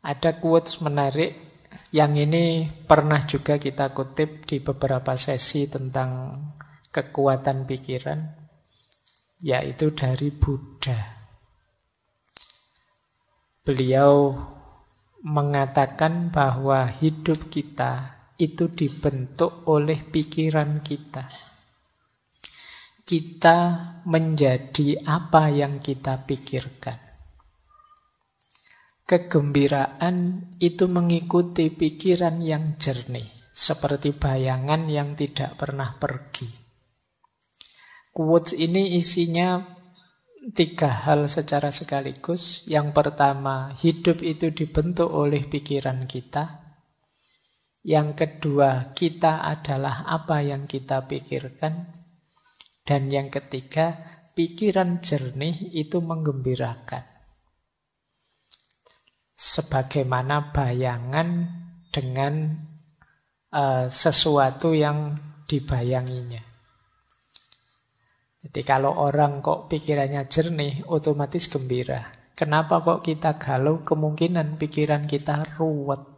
Ada quotes menarik, yang ini pernah juga kita kutip di beberapa sesi tentang kekuatan pikiran, yaitu dari Buddha. Beliau mengatakan bahwa hidup kita itu dibentuk oleh pikiran kita. Kita menjadi apa yang kita pikirkan. Kegembiraan itu mengikuti pikiran yang jernih, seperti bayangan yang tidak pernah pergi. Quotes ini isinya 3 hal secara sekaligus. Yang pertama, hidup itu dibentuk oleh pikiran kita. Yang kedua, kita adalah apa yang kita pikirkan. Dan yang ketiga, pikiran jernih itu menggembirakan. Sebagaimana bayangan dengan sesuatu yang dibayanginya. Jadi kalau orang kok pikirannya jernih, otomatis gembira. Kenapa kok kita galau? Kemungkinan pikiran kita ruwet.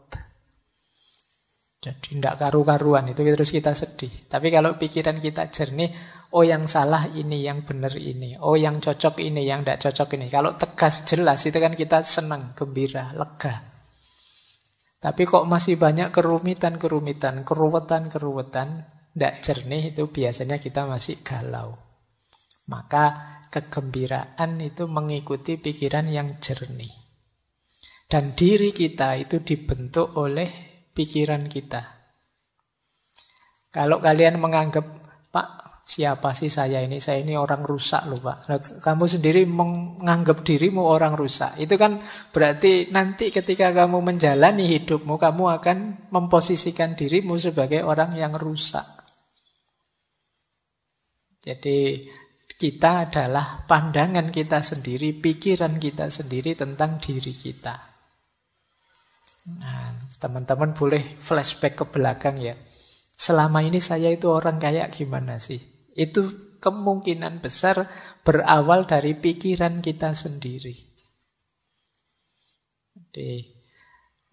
Jadi tidak karu-karuan, itu terus kita sedih. Tapi kalau pikiran kita jernih, oh yang salah ini, yang benar ini. Oh yang cocok ini, yang tidak cocok ini. Kalau tegas jelas, itu kan kita senang, gembira, lega. Tapi kok masih banyak kerumitan-kerumitan, keruwetan-keruwetan, tidak jernih, itu biasanya kita masih galau. Maka kegembiraan itu mengikuti pikiran yang jernih. Dan diri kita itu dibentuk oleh pikiran kita. Kalau kalian menganggap, Pak, siapa sih saya ini? Saya ini orang rusak loh, Pak. Nah, kamu sendiri menganggap dirimu orang rusak. Itu kan berarti nanti ketika kamu menjalani hidupmu, kamu akan memposisikan dirimu sebagai orang yang rusak. Jadi kita adalah pandangan kita sendiri, pikiran kita sendiri tentang diri kita. Nah, teman-teman boleh flashback ke belakang ya. Selama ini saya itu orang kayak gimana sih? Itu kemungkinan besar berawal dari pikiran kita sendiri. Jadi,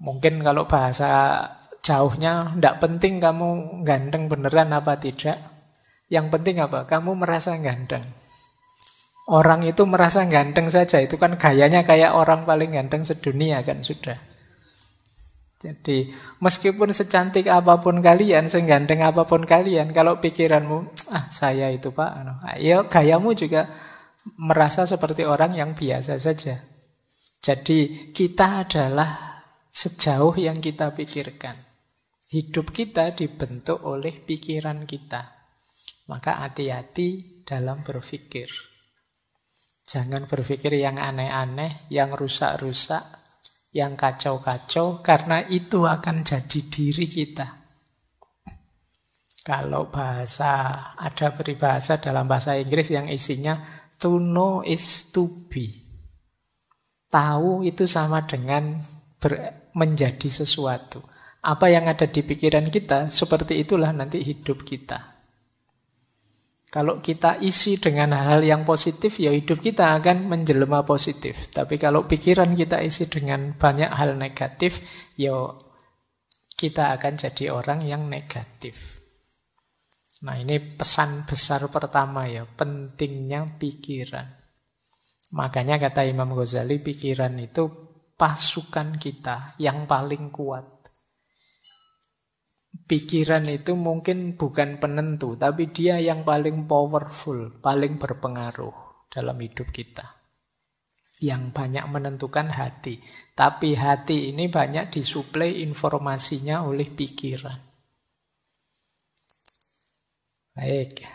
mungkin kalau bahasa jauhnya, tidak penting kamu ganteng beneran apa tidak. Yang penting apa? Kamu merasa ganteng. Orang itu merasa ganteng saja, itu kan gayanya kayak orang paling ganteng sedunia kan sudah. Jadi meskipun secantik apapun kalian, seganteng apapun kalian, kalau pikiranmu, saya itu Pak, ya gayamu juga merasa seperti orang yang biasa saja. Jadi kita adalah sejauh yang kita pikirkan. Hidup kita dibentuk oleh pikiran kita. Maka hati-hati dalam berpikir. Jangan berpikir yang aneh-aneh, yang rusak-rusak, yang kacau-kacau, karena itu akan jadi diri kita. Kalau ada peribahasa dalam bahasa Inggris yang isinya to know is to be. Tahu itu sama dengan menjadi sesuatu. Apa yang ada di pikiran kita, seperti itulah nanti hidup kita. Kalau kita isi dengan hal-hal yang positif, ya hidup kita akan menjelma positif. Tapi kalau pikiran kita isi dengan banyak hal negatif, ya kita akan jadi orang yang negatif. Nah, ini pesan besar pertama ya, pentingnya pikiran. Makanya kata Imam Ghazali, pikiran itu pasukan kita yang paling kuat. Pikiran itu mungkin bukan penentu, tapi dia yang paling powerful, paling berpengaruh dalam hidup kita. Yang banyak menentukan hati. Tapi hati ini banyak disuplai informasinya oleh pikiran. Baik.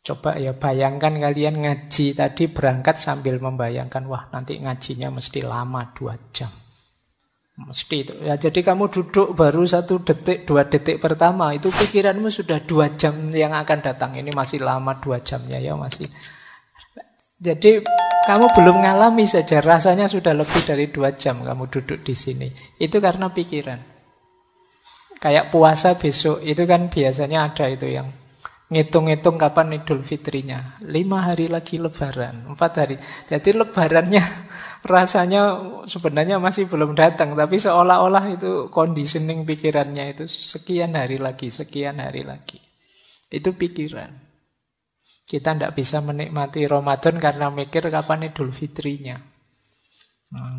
Coba ya bayangkan kalian ngaji tadi berangkat sambil membayangkan, wah nanti ngajinya mesti lama 2 jam. Mesti itu. Ya, jadi kamu duduk baru 1 detik, 2 detik pertama, itu pikiranmu sudah 2 jam yang akan datang. Ini masih lama 2 jamnya ya masih. Jadi kamu belum ngalami saja, rasanya sudah lebih dari 2 jam kamu duduk di sini. Itu karena pikiran. Kayak puasa besok, itu kan biasanya ada itu yang Ngitung-ngitung kapan Idul Fitrinya. 5 hari lagi Lebaran, 4 hari. Jadi Lebarannya rasanya sebenarnya masih belum datang, tapi seolah-olah itu conditioning pikirannya itu sekian hari lagi, sekian hari lagi. Itu pikiran. Kita tidak bisa menikmati Ramadan karena mikir kapan Idul Fitrinya.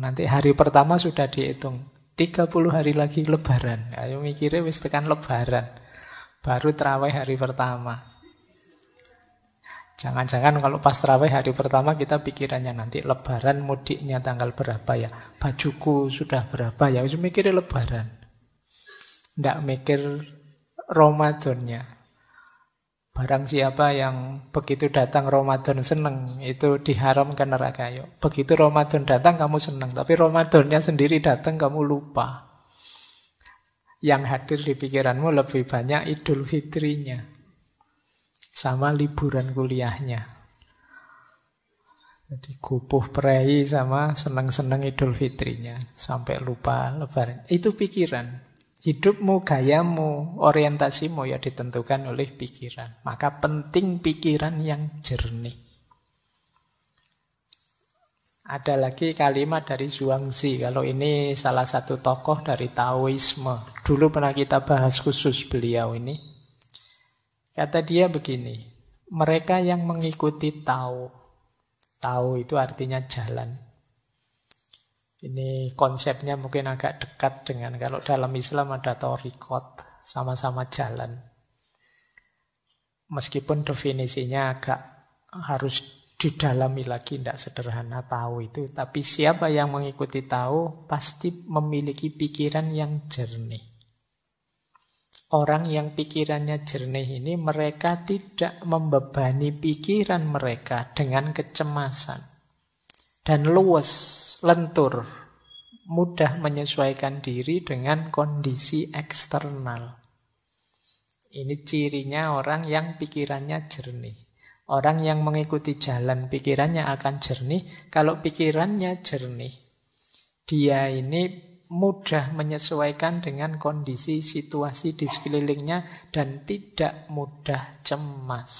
Nanti hari pertama sudah dihitung. 30 hari lagi Lebaran. Ayo mikirnya wis tekan Lebaran. Baru terawih hari pertama. Jangan-jangan kalau pas terawih hari pertama kita pikirannya nanti Lebaran mudiknya tanggal berapa ya? Bajuku sudah berapa ya? Harus mikirnya Lebaran. Nggak mikir Ramadannya. Barang siapa yang begitu datang Ramadan seneng, itu diharamkan neraka. Yuk. Begitu Ramadan datang kamu seneng, tapi Ramadannya sendiri datang kamu lupa. Yang hadir di pikiranmu lebih banyak Idul Fitrinya sama liburan kuliahnya. Jadi gupuh prei sama seneng-seneng Idul Fitrinya sampai lupa Lebaran. Itu pikiran. Hidupmu, gayamu, orientasimu ya ditentukan oleh pikiran. Maka penting pikiran yang jernih. Ada lagi kalimat dari Zhuangzi. Kalau ini salah satu tokoh dari Taoisme. Dulu pernah kita bahas khusus beliau ini. Kata dia begini, mereka yang mengikuti Tao. Tao itu artinya jalan. Ini konsepnya mungkin agak dekat dengan kalau dalam Islam ada thariqat, sama-sama jalan. Meskipun definisinya agak harus didalami lagi, tidak sederhana tahu itu. Tapi siapa yang mengikuti tahu pasti memiliki pikiran yang jernih. Orang yang pikirannya jernih ini mereka tidak membebani pikiran mereka dengan kecemasan. Dan luwes, lentur, mudah menyesuaikan diri dengan kondisi eksternal. Ini cirinya orang yang pikirannya jernih. Orang yang mengikuti jalan pikirannya akan jernih. Kalau pikirannya jernih, dia ini mudah menyesuaikan dengan kondisi situasi di sekelilingnya dan tidak mudah cemas.